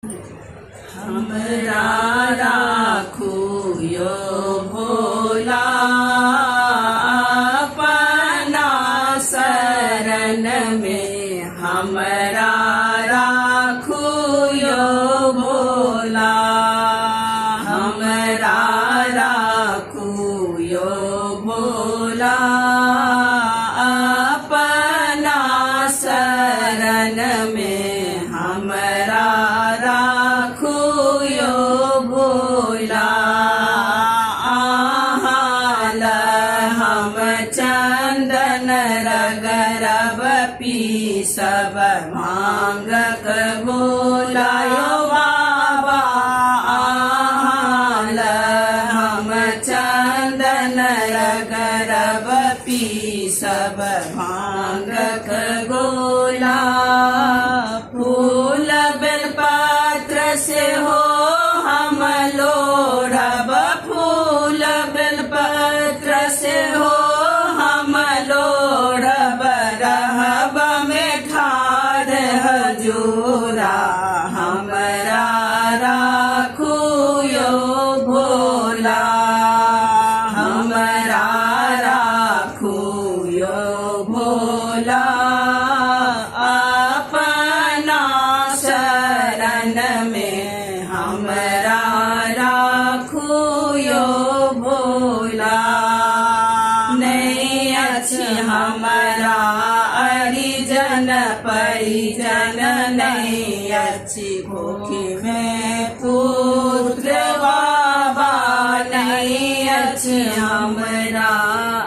हमरा राखू यो भोला अपना शरण में। हमरा राखू यो भोला, हमरा राखू यो भोला अपना शरण में। हमरा राखू यो भोला आहाल हम चंदन रगरब पीसब भांग गोला यो बाबा। आहाल हम चंदन रगरब पीसब भांग गोला। फूल बेलपत्र से हो हम लोढ़ब, फूल बेलपत्र से हो हम लोढ़ब। रहब में ठाढ़ हजूरा, हमरा राखू यो भोला, हमरा राखू यो भोला अपना शरण में। हमरा राखू यो भोला। नहीं अच्छी हमरा हरिजन परिजन, नहीं अच्छी भूखी में पुत्र बाबा। नहीं अच्छी हमरा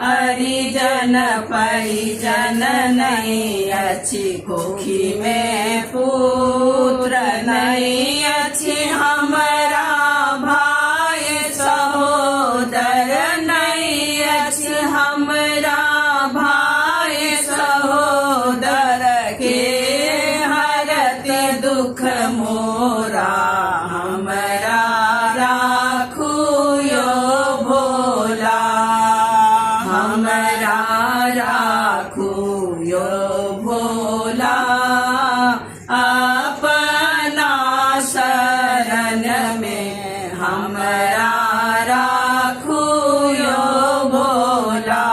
हरिजन परिजन, नहीं अच्छी कोखी में पुत्र। नहीं अच्छी हमरा भाई सहोदर, नहीं अच्छी हमरा भाई सहोदर। के हरते दुख मोरा, हमरा राखू यो भोला, हमरा राखू यो भोला अपना शरण में। हमरा राखू यो भोला।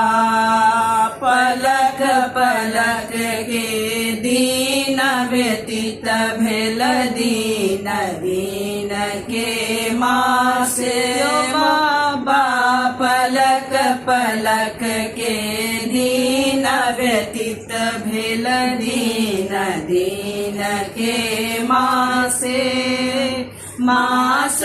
पलक पलक के दीन व्यतीत भेल, दीन दीन के मासे बाबा। पलक पलक के दीन व्यतीत भेल, दीन दीन के मासे। मास